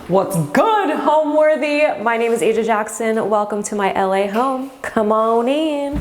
What's good, Homeworthy? My name is Asia Jackson. Welcome to my LA home. Come on in.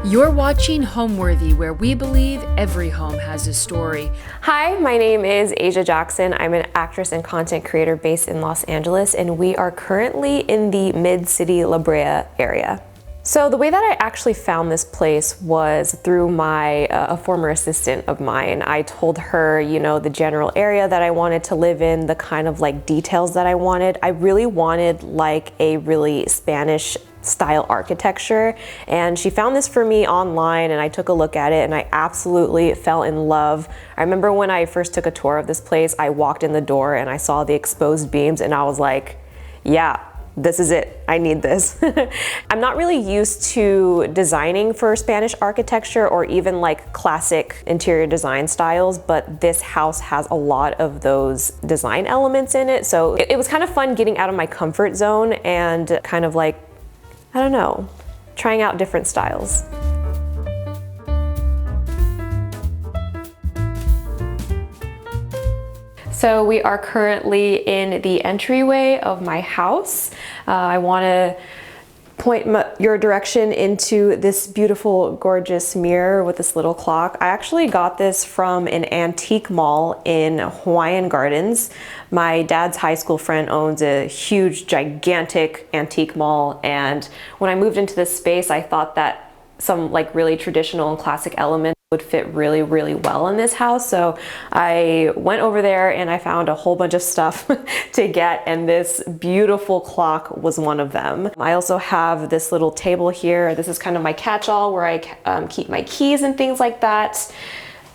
You're watching Homeworthy, where we believe every home has a story. Hi, my name is Asia Jackson. I'm an actress and content creator based in Los Angeles, and we are currently in the Mid-City La Brea area. So the way that I actually found this place was through a former assistant of mine. I told her, the general area that I wanted to live in, the kind of like details that I wanted. I really wanted like a really Spanish style architecture, and she found this for me online, and I took a look at it and I absolutely fell in love. I remember when I first took a tour of this place, I walked in the door and I saw the exposed beams and I was like, yeah, this is it. I need this. I'm not really used to designing for Spanish architecture or even like classic interior design styles, but this house has a lot of those design elements in it. So it was kind of fun getting out of my comfort zone and kind of like, I don't know, trying out different styles. So we are currently in the entryway of my house. I want to point your direction into this beautiful, gorgeous mirror with this little clock. I actually got this from an antique mall in Hawaiian Gardens. My dad's high school friend owns a huge, gigantic antique mall, and when I moved into this space, I thought that some like really traditional and classic elements would fit really, really well in this house. So I went over there and I found a whole bunch of stuff to get, and this beautiful clock was one of them. I also have this little table here. This is kind of my catch-all where I keep my keys and things like that.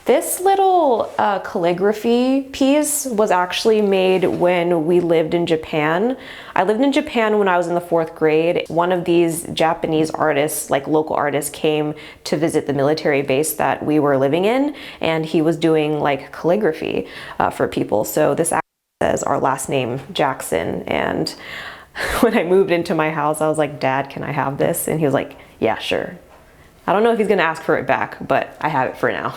This little calligraphy piece was actually made when we lived in Japan. I lived in Japan when I was in the 4th grade. One of these Japanese artists, like local artists, came to visit the military base that we were living in, and he was doing like calligraphy for people. So this actually says our last name, Jackson. And when I moved into my house, I was like, Dad, can I have this? And he was like, yeah, sure. I don't know if he's gonna ask for it back, but I have it for now.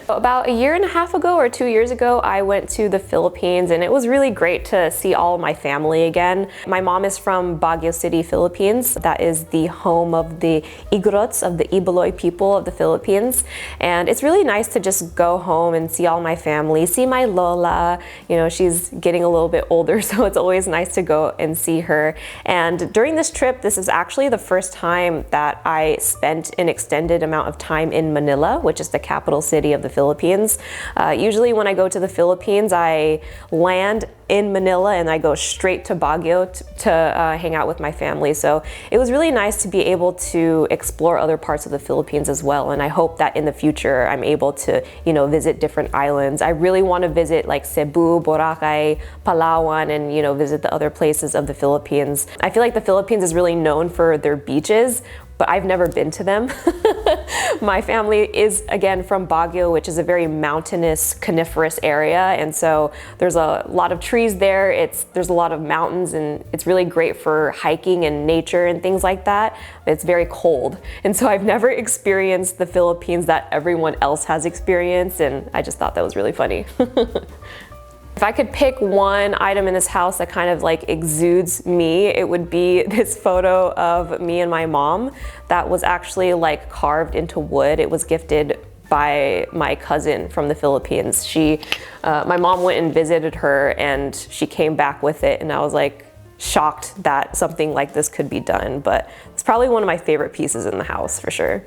About a year and a half ago or 2 years ago, I went to the Philippines, and it was really great to see all of my family again. My mom is from Baguio City, Philippines. That is the home of the Igorots, of the Ibaloy people of the Philippines. And it's really nice to just go home and see all my family, see my Lola. She's getting a little bit older, so it's always nice to go and see her. And during this trip, this is actually the first time that I spent an extended amount of time in Manila, which is the capital city of the Philippines. Usually when I go to the Philippines, I land in Manila and I go straight to Baguio to hang out with my family. So it was really nice to be able to explore other parts of the Philippines as well. And I hope that in the future I'm able to, visit different islands. I really want to visit like Cebu, Boracay, Palawan, and, visit the other places of the Philippines. I feel like the Philippines is really known for their beaches, but I've never been to them. My family is, again, from Baguio, which is a very mountainous, coniferous area, and so there's a lot of trees there. There's a lot of mountains, and it's really great for hiking and nature and things like that. But it's very cold, and so I've never experienced the Philippines that everyone else has experienced, and I just thought that was really funny. If I could pick one item in this house that kind of like exudes me, it would be this photo of me and my mom that was actually like carved into wood. It was gifted by my cousin from the Philippines. My mom went and visited her, and she came back with it, and I was like shocked that something like this could be done. But it's probably one of my favorite pieces in the house for sure.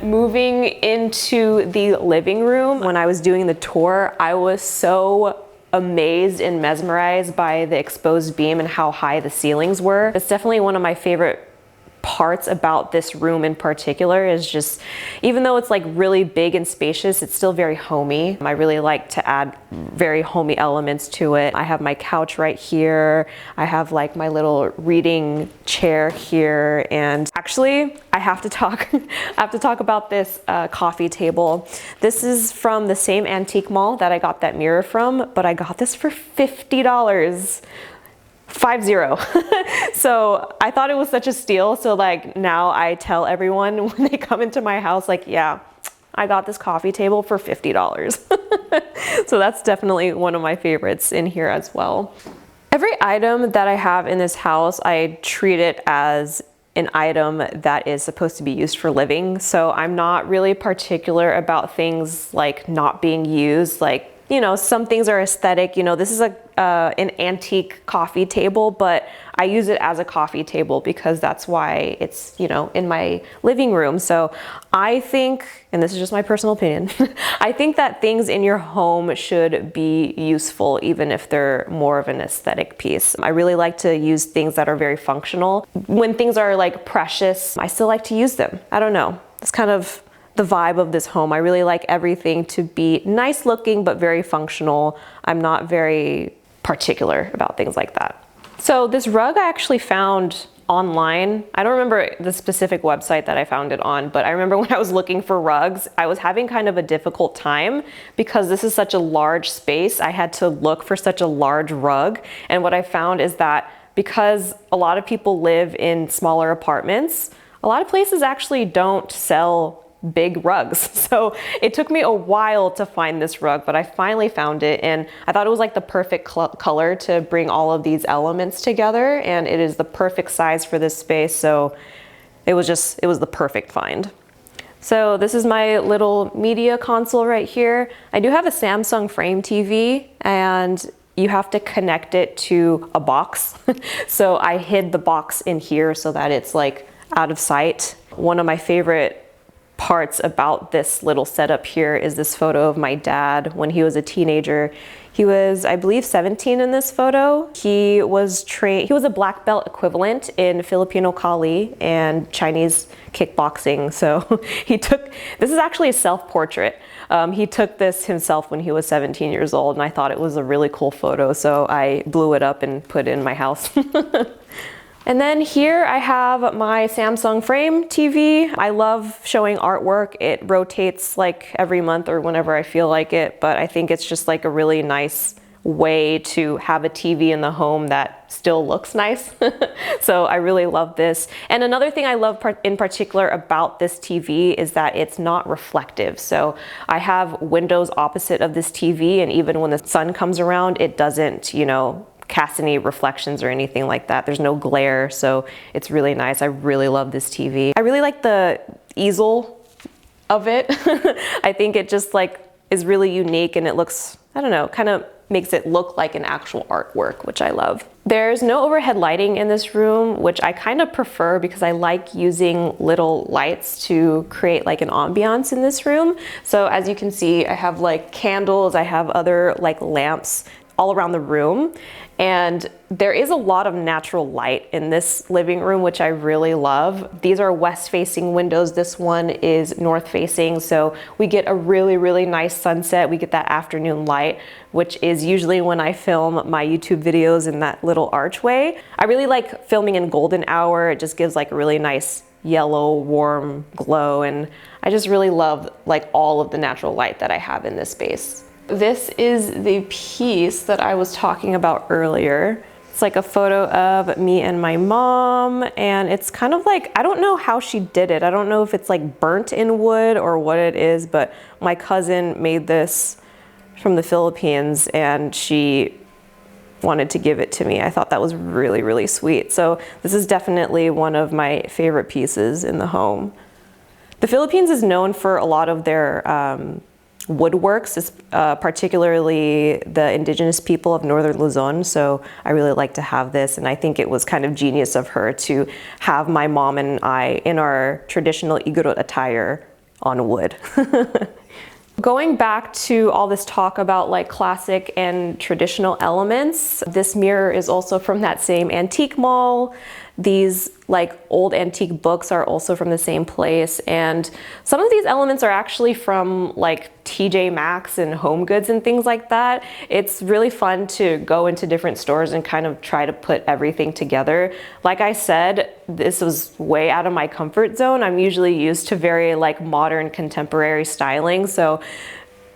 Moving into the living room, when I was doing the tour, I was so amazed and mesmerized by the exposed beam and how high the ceilings were. It's definitely one of my favorite parts about this room in particular is just, even though it's like really big and spacious, it's still very homey. I really like to add very homey elements to it. I have my couch right here. I have like my little reading chair here. And actually, I have to talk about this coffee table. This is from the same antique mall that I got that mirror from, but I got this for $50. 50. So I thought it was such a steal. So like now I tell everyone when they come into my house, like, yeah, I got this coffee table for $50. So that's definitely one of my favorites in here as well. Every item that I have in this house, I treat it as an item that is supposed to be used for living. So I'm not really particular about things like not being used. Like, you know, some things are aesthetic. You know, this is an antique coffee table, but I use it as a coffee table because that's why it's, you know, in my living room. So I think, and this is just my personal opinion, I think that things in your home should be useful, even if they're more of an aesthetic piece. I really like to use things that are very functional. When things are like precious, I still like to use them. I don't know. It's kind of the vibe of this home. I really like everything to be nice looking, but very functional. I'm not very particular about things like that. So this rug I actually found online. I don't remember the specific website that I found it on, but I remember when I was looking for rugs, I was having kind of a difficult time because this is such a large space. I had to look for such a large rug. And what I found is that because a lot of people live in smaller apartments, a lot of places actually don't sell big rugs. So it took me a while to find this rug, but I finally found it, and I thought it was like the perfect color to bring all of these elements together, and it is the perfect size for this space. So it was the perfect find. So this is my little media console right here. I do have a Samsung frame TV, and you have to connect it to a box. So I hid the box in here so that it's like out of sight. One of my favorite parts about this little setup here is this photo of my dad when he was a teenager. He was, I believe, 17 in this photo. He was a black belt equivalent in Filipino Kali and Chinese kickboxing. So this is actually a self-portrait. He took this himself when he was 17 years old, and I thought it was a really cool photo. So I blew it up and put it in my house. And then here I have my Samsung frame TV. I love showing artwork. It rotates like every month or whenever I feel like it, but I think it's just like a really nice way to have a TV in the home that still looks nice. So I really love this. And another thing I love in particular about this TV is that it's not reflective. So I have windows opposite of this TV, and even when the sun comes around, it doesn't, you know, cast any reflections or anything like that. There's no glare, so it's really nice. I really love this TV. I really like the easel of it. I think it just like is really unique, and it looks, I don't know, kind of makes it look like an actual artwork, which I love. There's no overhead lighting in this room, which I kind of prefer because I like using little lights to create like an ambiance in this room. So as you can see, I have like candles, I have other like lamps all around the room. And there is a lot of natural light in this living room, which I really love. These are west facing windows. This one is north facing. So we get a really, really nice sunset. We get that afternoon light, which is usually when I film my YouTube videos in that little archway. I really like filming in golden hour. It just gives like a really nice yellow, warm glow. And I just really love like all of the natural light that I have in this space. This is the piece that I was talking about earlier. It's like a photo of me and my mom, and it's kind of like, I don't know how she did it. I don't know if it's like burnt in wood or what it is, but my cousin made this from the Philippines and she wanted to give it to me. I thought that was really, really sweet. So this is definitely one of my favorite pieces in the home. The Philippines is known for a lot of their woodworks, particularly the indigenous people of northern Luzon. So I really like to have this, and I think it was kind of genius of her to have my mom and I in our traditional Igorot attire on wood. Going back to all this talk about like classic and traditional elements, this mirror is also from that same antique mall. These like old antique books are also from the same place, and some of these elements are actually from like TJ Maxx and Home Goods and things like that. It's really fun to go into different stores and kind of try to put everything together. Like I said, this was way out of my comfort zone. I'm usually used to very like modern contemporary styling, so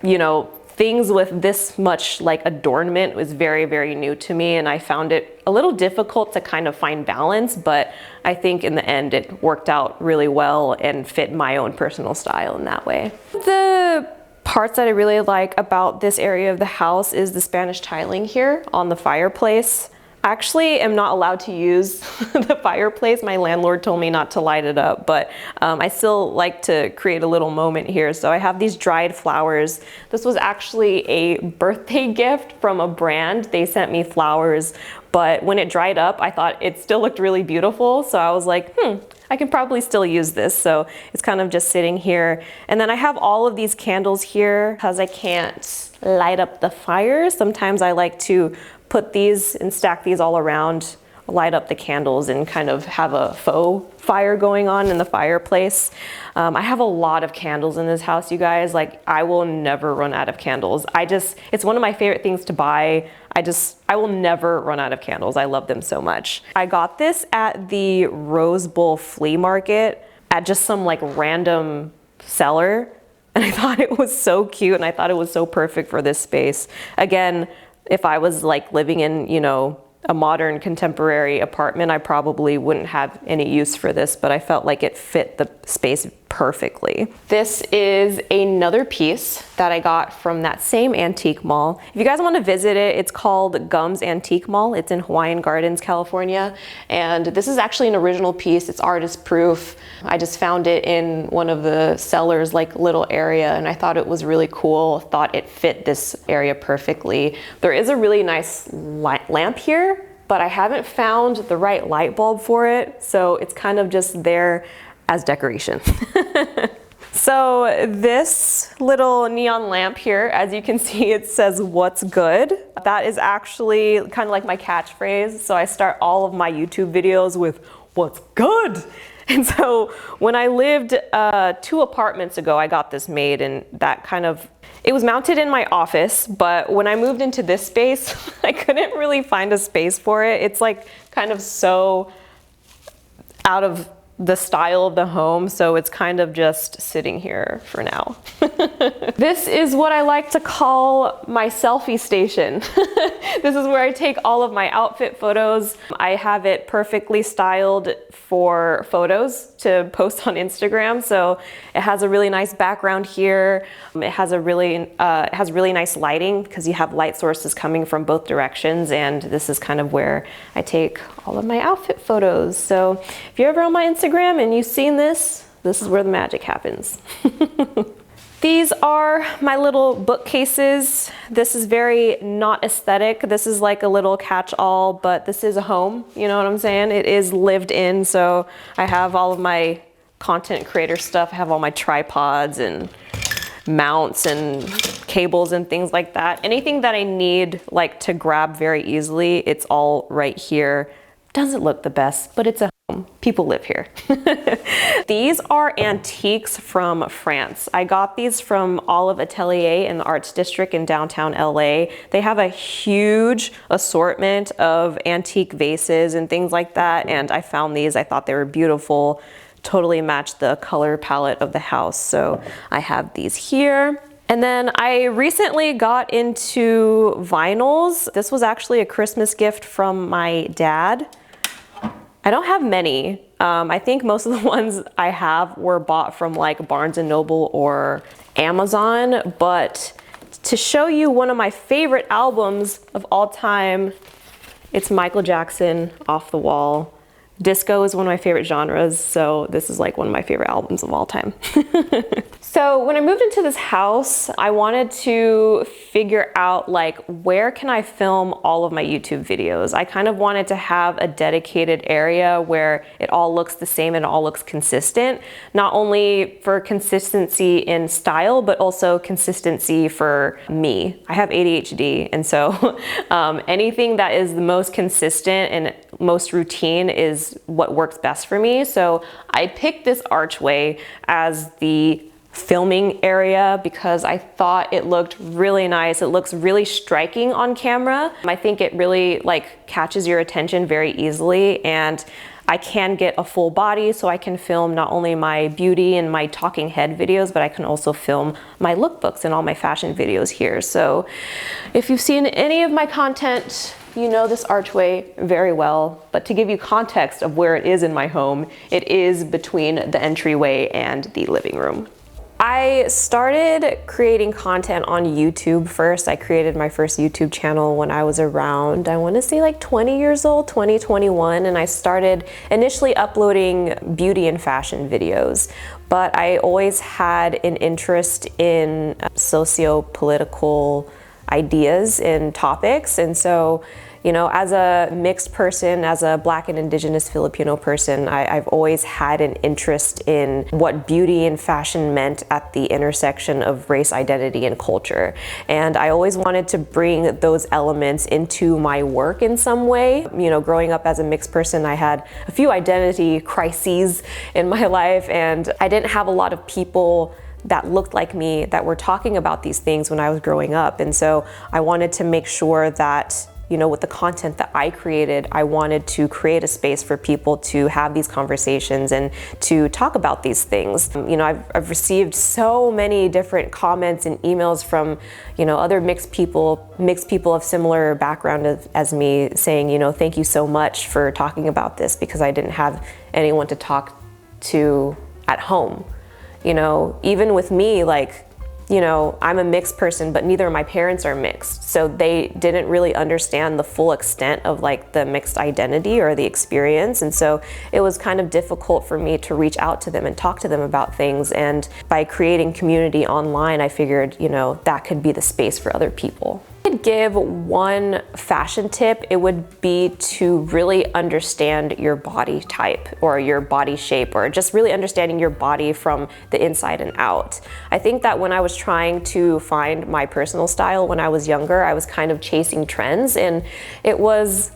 you know, things with this much like adornment was very, very new to me, and I found it a little difficult to kind of find balance, but I think in the end it worked out really well and fit my own personal style in that way. The parts that I really like about this area of the house is the Spanish tiling here on the fireplace. I actually am not allowed to use the fireplace. My landlord told me not to light it up, but I still like to create a little moment here. So I have these dried flowers. This was actually a birthday gift from a brand. They sent me flowers, but when it dried up, I thought it still looked really beautiful. So I was like, I can probably still use this. So it's kind of just sitting here. And then I have all of these candles here because I can't light up the fire. Sometimes I like to put these and stack these all around, light up the candles and kind of have a faux fire going on in the fireplace. I have a lot of candles in this house, you guys. Like, I will never run out of candles. It's one of my favorite things to buy. I will never run out of candles. I love them so much. I got this at the Rose Bowl flea market at just some like random seller. And I thought it was so cute, and I thought it was so perfect for this space. Again, if I was like living in, you know, a modern contemporary apartment, I probably wouldn't have any use for this, but I felt like it fit the space perfectly. This is another piece that I got from that same antique mall. If you guys want to visit it, it's called Gum's Antique Mall. It's in Hawaiian Gardens, California. And this is actually an original piece. It's artist proof. I just found it in one of the sellers' like little area, and I thought it was really cool. Thought it fit this area perfectly. There is a really nice lamp here, but I haven't found the right light bulb for it. So it's kind of just there as decoration. So this little neon lamp here, as you can see, it says "What's good?" That is actually kind of like my catchphrase. So I start all of my YouTube videos with "What's good?" And so when I lived 2 apartments ago, I got this made, and that kind of, it was mounted in my office, but when I moved into this space, I couldn't really find a space for it. It's like kind of so out of the style of the home, so it's kind of just sitting here for now. This is what I like to call my selfie station. This is where I take all of my outfit photos. I have it perfectly styled for photos to post on Instagram, so it has a really nice background here. It has really nice lighting because you have light sources coming from both directions, and this is kind of where I take all of my outfit photos. So if you're ever on my Instagram and you've seen this, this is where the magic happens. These are my little bookcases. This is very not aesthetic. This is like a little catch-all, but this is a home, you know what I'm saying? It is lived in, so I have all of my content creator stuff. I have all my tripods and mounts and cables and things like that. Anything that I need like to grab very easily, it's all right here. Doesn't look the best, but it's a home. People live here. These are antiques from France. I got these from Olive Atelier in the Arts District in downtown LA. They have a huge assortment of antique vases and things like that, and I found these. I thought they were beautiful, totally matched the color palette of the house, so I have these here. And then I recently got into vinyls. This was actually a Christmas gift from my dad. I don't have many. I think most of the ones I have were bought from like Barnes & Noble or Amazon, but to show you one of my favorite albums of all time, it's Michael Jackson, Off the Wall. Disco is one of my favorite genres, so this is like one of my favorite albums of all time. So when I moved into this house, I wanted to figure out like, where can I film all of my YouTube videos? I kind of wanted to have a dedicated area where it all looks the same and all looks consistent, not only for consistency in style, but also consistency for me. I have ADHD, and so anything that is the most consistent and most routine is what works best for me. So I picked this archway as the filming area because I thought it looked really nice. It looks really striking on camera. I think it really like catches your attention very easily, and I can get a full body, so I can film not only my beauty and my talking head videos, but I can also film my lookbooks and all my fashion videos here. So if you've seen any of my content, you know this archway very well, but to give you context of where it is in my home, it is between the entryway and the living room. I started creating content on YouTube first. I created my first YouTube channel when I was around, I want to say like 20 years old, 2021, and I started initially uploading beauty and fashion videos. But I always had an interest in socio-political ideas and topics, and so you know, as a mixed person, as a Black and Indigenous Filipino person, I've always had an interest in what beauty and fashion meant at the intersection of race, identity, and culture. And I always wanted to bring those elements into my work in some way. You know, growing up as a mixed person, I had a few identity crises in my life, and I didn't have a lot of people that looked like me that were talking about these things when I was growing up. And so I wanted to make sure that, you know, with the content that I created, I wanted to create a space for people to have these conversations and to talk about these things. You know, I've received so many different comments and emails from, you know, other mixed people of similar background as me saying, you know, thank you so much for talking about this, because I didn't have anyone to talk to at home. You know, even with me, like, you know, I'm a mixed person, but neither of my parents are mixed. So they didn't really understand the full extent of like the mixed identity or the experience. And so it was kind of difficult for me to reach out to them and talk to them about things. And by creating community online, I figured, you know, that could be the space for other people. I could give one fashion tip, it would be to really understand your body type or your body shape, or just really understanding your body from the inside and out. I think that when I was trying to find my personal style when I was younger, I was kind of chasing trends, and it was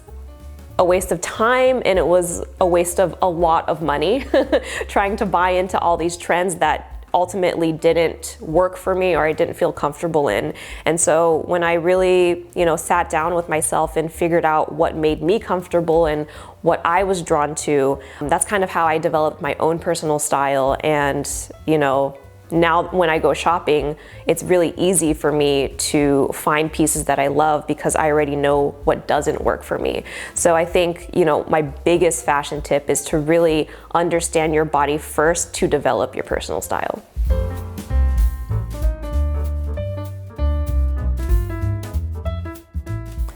a waste of time, and it was a waste of a lot of money trying to buy into all these trends that ultimately didn't work for me or I didn't feel comfortable in. And so when I really, you know, sat down with myself and figured out what made me comfortable and what I was drawn to, that's kind of how I developed my own personal style. And, you know, now when I go shopping, it's really easy for me to find pieces that I love because I already know what doesn't work for me. So I think, you know, my biggest fashion tip is to really understand your body first to develop your personal style.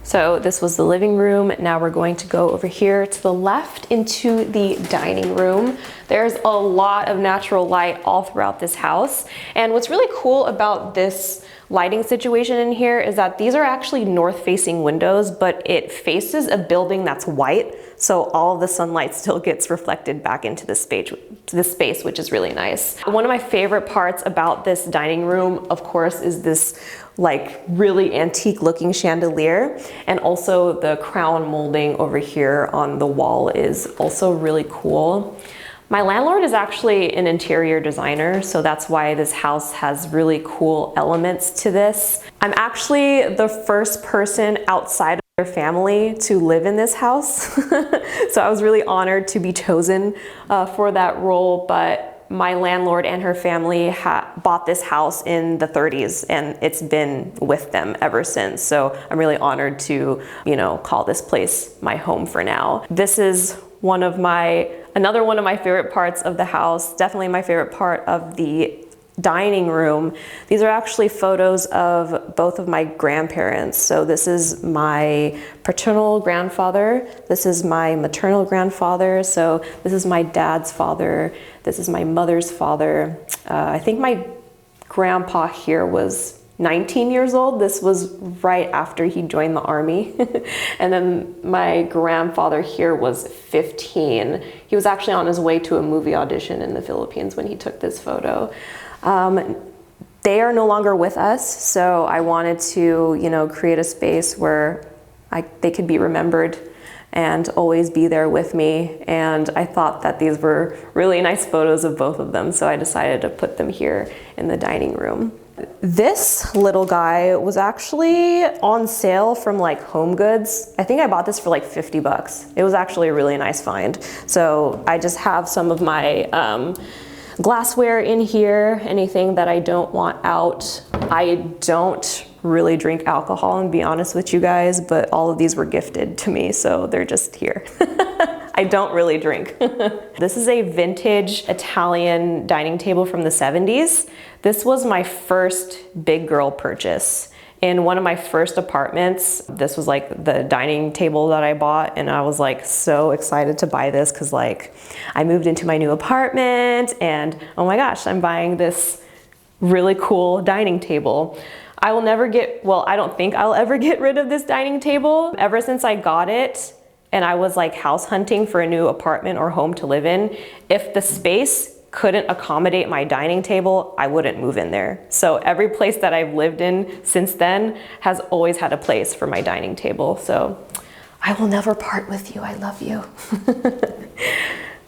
So this was the living room. Now we're going to go over here to the left into the dining room. There's a lot of natural light all throughout this house. And what's really cool about this lighting situation in here is that these are actually north-facing windows, but it faces a building that's white. So all of the sunlight still gets reflected back into this space, which is really nice. One of my favorite parts about this dining room, of course, is this like really antique looking chandelier, and also the crown molding over here on the wall is also really cool. My landlord is actually an interior designer, so that's why this house has really cool elements to this. I'm actually the first person outside of their family to live in this house. So I was really honored to be chosen for that role, but my landlord and her family bought this house in the 30s, and it's been with them ever since. So I'm really honored to, you know, call this place my home for now. This is another one of my favorite parts of the house, definitely my favorite part of the dining room. These are actually photos of both of my grandparents. So this is my paternal grandfather, this is my maternal grandfather, so this is my dad's father, this is my mother's father. I think my grandpa here was 19 years old. This was right after he joined the army. And then my grandfather here was 15. He was actually on his way to a movie audition in the Philippines when he took this photo. They are no longer with us, so I wanted to, you know, create a space where they could be remembered and always be there with me. And I thought that these were really nice photos of both of them, so I decided to put them here in the dining room. This little guy was actually on sale from like Home Goods. I think I bought this for like 50 bucks. It was actually a really nice find. So I just have some of my glassware in here, anything that I don't want out. I don't really drink alcohol, and be honest with you guys, but all of these were gifted to me, so they're just here. I don't really drink. This is a vintage Italian dining table from the 70s. This was my first big girl purchase. In one of my first apartments, this was like the dining table that I bought, and I was like so excited to buy this because like I moved into my new apartment and oh my gosh, I'm buying this really cool dining table. I will never get, well, I don't think I'll ever get rid of this dining table. Ever since I got it and I was like house hunting for a new apartment or home to live in, if the space couldn't accommodate my dining table, I wouldn't move in there. So every place that I've lived in since then has always had a place for my dining table. So I will never part with you, I love you.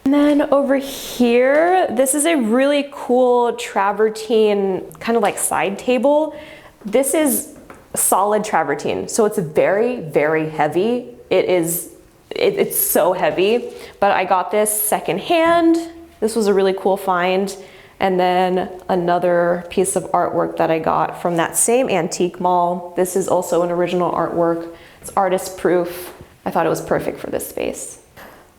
And then over here, this is a really cool travertine kind of like side table. This is solid travertine, so it's very, very heavy. It's so heavy, but I got this secondhand. This was a really cool find. And then another piece of artwork that I got from that same antique mall. This is also an original artwork. It's artist proof. I thought it was perfect for this space.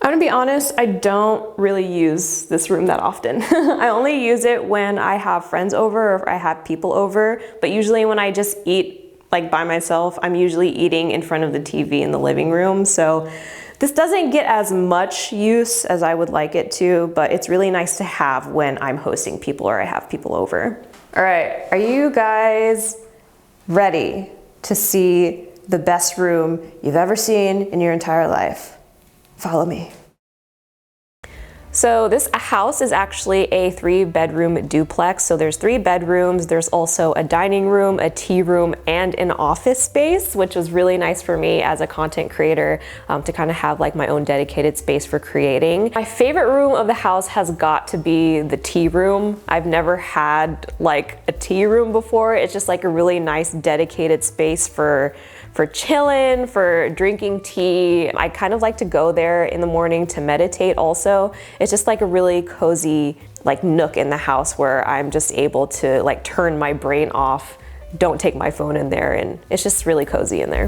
I'm gonna be honest, I don't really use this room that often. I only use it when I have friends over or if I have people over, but usually when I just eat like by myself, I'm usually eating in front of the TV in the living room. So this doesn't get as much use as I would like it to, but it's really nice to have when I'm hosting people or I have people over. All right, are you guys ready to see the best room you've ever seen in your entire life? Follow me. So this house is actually a 3-bedroom duplex. So there's 3 bedrooms. There's also a dining room, a tea room, and an office space, which was really nice for me as a content creator to kind of have like my own dedicated space for creating. My favorite room of the house has got to be the tea room. I've never had like a tea room before. It's just like a really nice dedicated space for chilling, for drinking tea. I kind of like to go there in the morning to meditate also. It's just like a really cozy like nook in the house where I'm just able to like turn my brain off, don't take my phone in there, and it's just really cozy in there.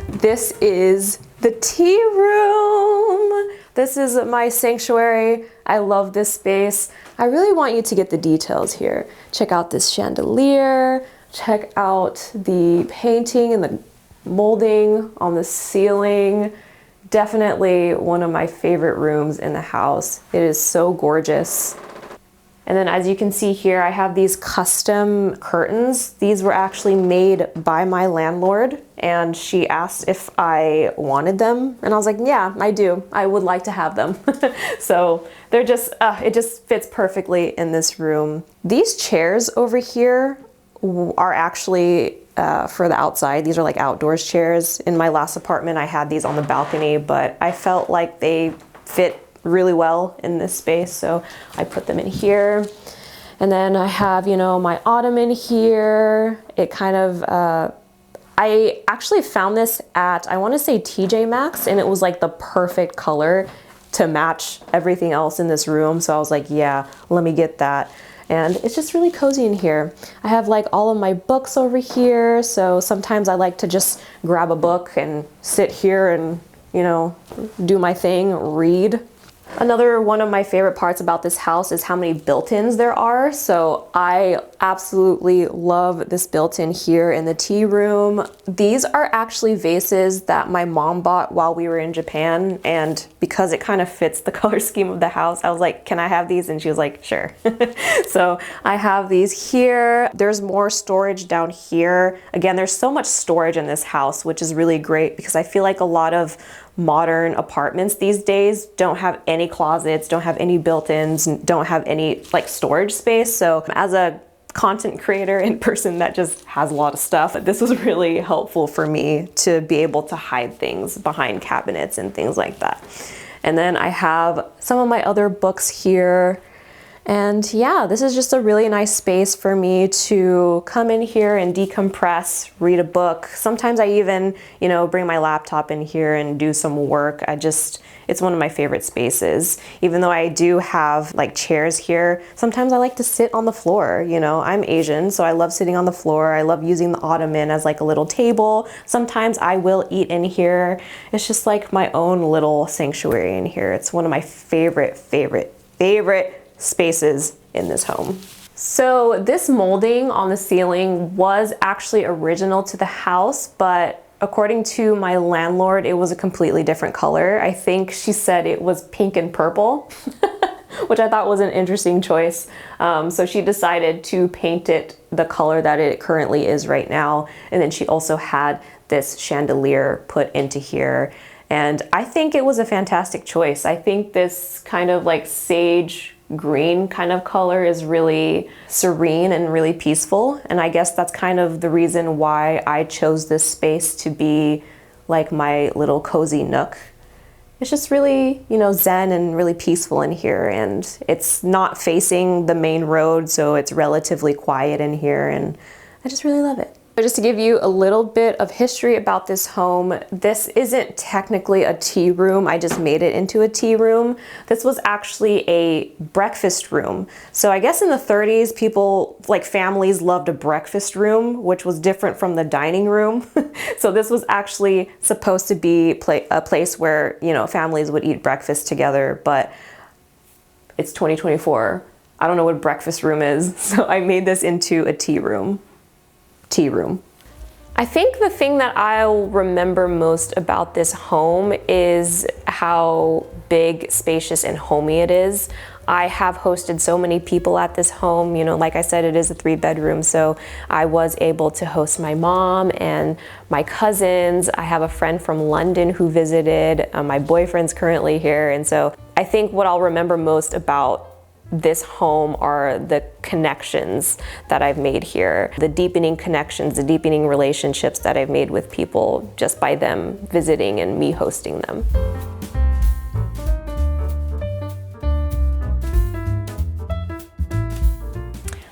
This is the tea room. This is my sanctuary. I love this space. I really want you to get the details here. Check out this chandelier. Check out the painting and the molding on the ceiling. Definitely one of my favorite rooms in the house. It is so gorgeous. And then as you can see here, I have these custom curtains. These were actually made by my landlord, and she asked if I wanted them. And I was like, yeah, I do. I would like to have them. So they're just, it just fits perfectly in this room. These chairs over here are actually for the outside. These are like outdoors chairs. In my last apartment, I had these on the balcony, but I felt like they fit really well in this space, so I put them in here. And then I have, you know, my ottoman here. It kind of, I actually found this at, I want to say TJ Maxx, and it was like the perfect color to match everything else in this room. So I was like, yeah, let me get that. And it's just really cozy in here. I have like all of my books over here. So sometimes I like to just grab a book and sit here and, you know, do my thing, read. Another one of my favorite parts about this house is how many built-ins there are. So I absolutely love this built-in here in the tea room. These are actually vases that my mom bought while we were in Japan, and because it kind of fits the color scheme of the house, I was like, can I have these? And she was like, sure. So I have these here. There's more storage down here. Again, there's so much storage in this house, which is really great because I feel like a lot of modern apartments these days don't have any closets, don't have any built-ins, don't have any like storage space. So as a content creator and person that just has a lot of stuff, this was really helpful for me to be able to hide things behind cabinets and things like that. And then I have some of my other books here. And yeah, this is just a really nice space for me to come in here and decompress, read a book. Sometimes I even, bring my laptop in here and do some work. It's one of my favorite spaces. Even though I do have like chairs here, sometimes I like to sit on the floor. I'm Asian, so I love sitting on the floor. I love using the ottoman as like a little table. Sometimes I will eat in here. It's just like my own little sanctuary in here. It's one of my favorite spaces in this home. So this molding on the ceiling was actually original to the house, but according to my landlord, it was a completely different color. I think she said it was pink and purple, which I thought was an interesting choice. So she decided to paint it the color that it currently is right now. And then she also had this chandelier put into here. And I think it was a fantastic choice. I think this kind of like sage green kind of color is really serene and really peaceful. And I guess that's kind of the reason why I chose this space to be like my little cozy nook. It's just really, zen and really peaceful in here. And it's not facing the main road, so it's relatively quiet in here. And I just really love it. But just to give you a little bit of history about this home, this isn't technically a tea room. I just made it into a tea room. This was actually a breakfast room. So I guess in the 30s, people, like families, loved a breakfast room, which was different from the dining room. So this was actually supposed to be a place where, families would eat breakfast together, but it's 2024. I don't know what a breakfast room is, so I made this into a tea room. I think the thing that I'll remember most about this home is how big, spacious, and homey it is. I have hosted so many people at this home. Like I said, it is a 3-bedroom, so I was able to host my mom and my cousins. I have a friend from London who visited. My boyfriend's currently here, and so I think what I'll remember most about this home are the connections that I've made here, the deepening connections, the deepening relationships that I've made with people just by them visiting and me hosting them.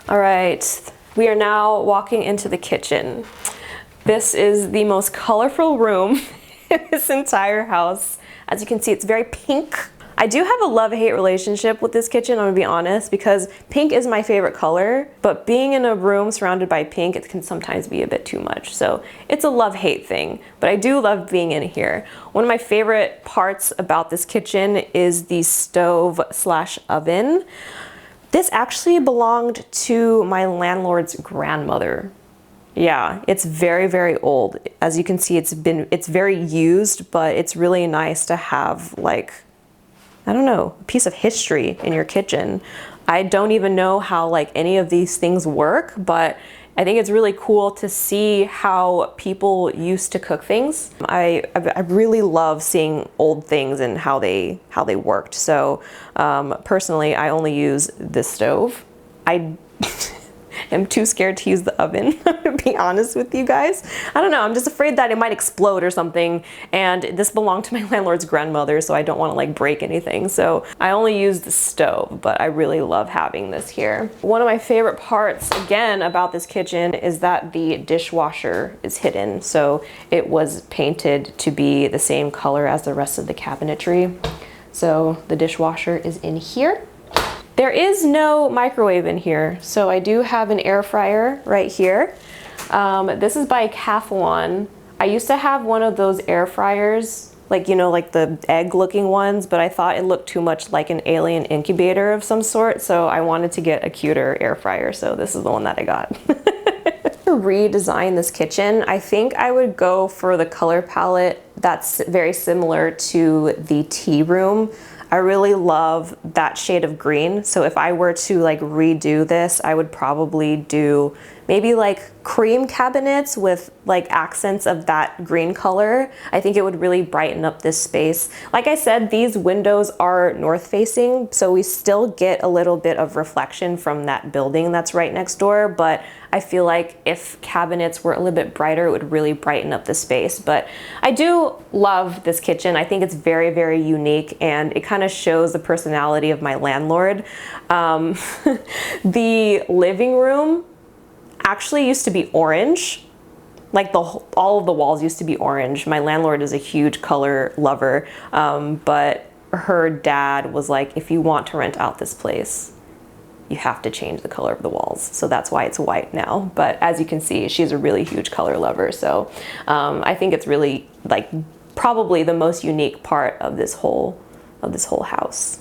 All right, we are now walking into the kitchen. This is the most colorful room in this entire house. As you can see, it's very pink. I do have a love-hate relationship with this kitchen, I'm gonna be honest, because pink is my favorite color, but being in a room surrounded by pink, it can sometimes be a bit too much. So it's a love-hate thing, but I do love being in here. One of my favorite parts about this kitchen is the stove/oven. This actually belonged to my landlord's grandmother. Yeah, it's very old. As you can see, it's very used, but it's really nice to have like, I don't know, a piece of history in your kitchen. I don't even know how like any of these things work, but I think it's really cool to see how people used to cook things. I really love seeing old things and how they worked. So personally, I only use this stove. I am too scared to use the oven, to be honest with you guys. I don't know, I'm just afraid that it might explode or something, and this belonged to my landlord's grandmother, so I don't want to like break anything. So I only use the stove, but I really love having this here. One of my favorite parts, again, about this kitchen is that the dishwasher is hidden. So it was painted to be the same color as the rest of the cabinetry. So the dishwasher is in here. There is no microwave in here, so I do have an air fryer right here. This is by Cathlon. I used to have one of those air fryers, like, like the egg looking ones, but I thought it looked too much like an alien incubator of some sort, so I wanted to get a cuter air fryer, so this is the one that I got. To redesign this kitchen, I think I would go for the color palette that's very similar to the tea room. I really love that shade of green. So if I were to like redo this, I would probably do maybe like cream cabinets with like accents of that green color. I think it would really brighten up this space. Like I said, these windows are north facing, so we still get a little bit of reflection from that building that's right next door, but I feel like if cabinets were a little bit brighter, it would really brighten up the space. But I do love this kitchen. I think it's very, very unique, and it kind of shows the personality of my landlord. The living room actually used to be orange. Like all of the walls used to be orange. My landlord is a huge color lover, but her dad was like, if you want to rent out this place, you have to change the color of the walls. So that's why it's white now. But as you can see, she's a really huge color lover. So I think it's really like probably the most unique part of this whole house.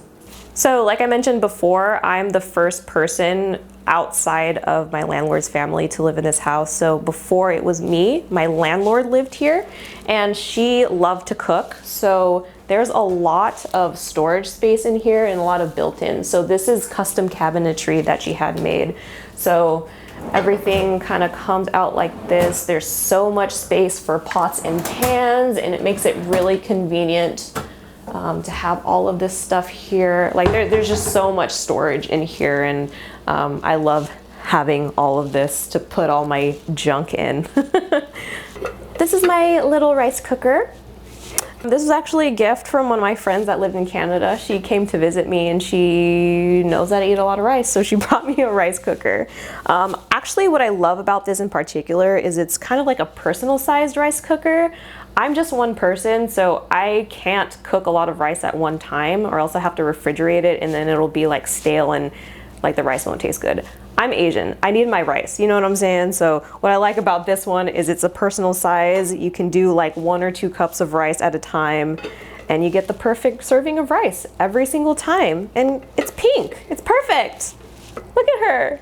So like I mentioned before, I'm the first person outside of my landlord's family to live in this house. So before it was me, my landlord lived here, and she loved to cook. So there's a lot of storage space in here and a lot of built-in. So this is custom cabinetry that she had made. So everything kind of comes out like this. There's so much space for pots and pans, and it makes it really convenient to have all of this stuff here. Like there's just so much storage in here, and I love having all of this to put all my junk in. This is my little rice cooker. This is actually a gift from one of my friends that lived in Canada. She came to visit me, and she knows that I eat a lot of rice, so she brought me a rice cooker. Actually, what I love about this in particular is it's kind of like a personal sized rice cooker. I'm just one person, so I can't cook a lot of rice at one time, or else I have to refrigerate it, and then it'll be like stale and like the rice won't taste good. I'm Asian. I need my rice, you know what I'm saying? So what I like about this one is it's a personal size. You can do like 1 or 2 cups of rice at a time, and you get the perfect serving of rice every single time. And it's pink. It's perfect. Look at her.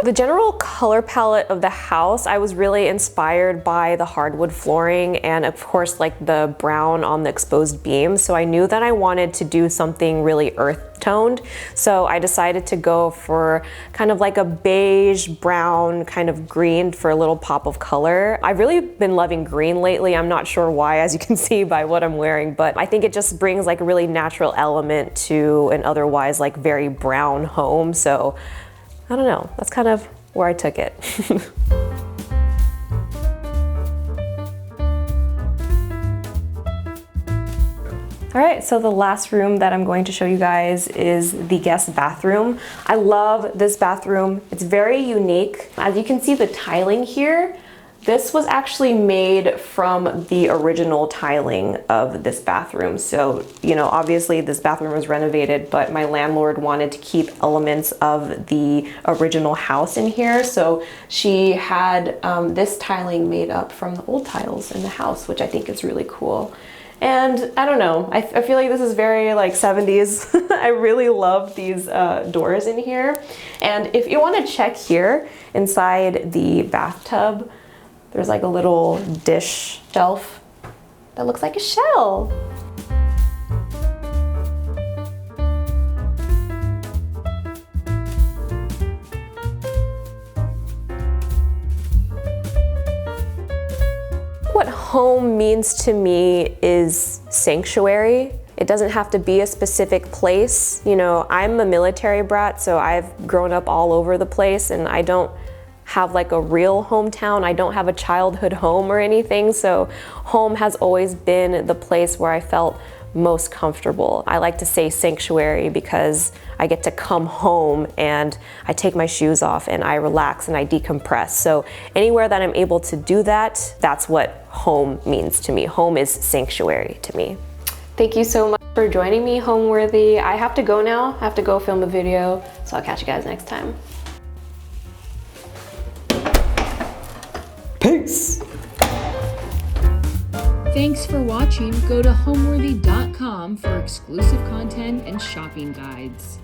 The general color palette of the house, I was really inspired by the hardwood flooring and of course like the brown on the exposed beams. So I knew that I wanted to do something really earth toned. So I decided to go for kind of like a beige brown kind of green for a little pop of color. I've really been loving green lately. I'm not sure why, as you can see by what I'm wearing, but I think it just brings like a really natural element to an otherwise like very brown home. So I don't know, that's kind of where I took it. All right, so the last room that I'm going to show you guys is the guest bathroom. I love this bathroom. It's very unique. As you can see the tiling here, this was actually made from the original tiling of this bathroom. So, you know, obviously this bathroom was renovated, but my landlord wanted to keep elements of the original house in here. So she had this tiling made up from the old tiles in the house, which I think is really cool. And I don't know, I feel like this is very like 70s. I really love these doors in here. And if you want to check here inside the bathtub, there's like a little dish shelf that looks like a shell. What home means to me is sanctuary. It doesn't have to be a specific place. You know, I'm a military brat, so I've grown up all over the place, and I don't have like a real hometown. I don't have a childhood home or anything, so home has always been the place where I felt most comfortable. I like to say sanctuary because I get to come home and I take my shoes off and I relax and I decompress. So anywhere that I'm able to do that, that's what home means to me. Home is sanctuary to me. Thank you so much for joining me, Homeworthy. I have to go now. I have to go film a video, so I'll catch you guys next time. Peace! Thanks for watching. Go to homeworthy.com for exclusive content and shopping guides.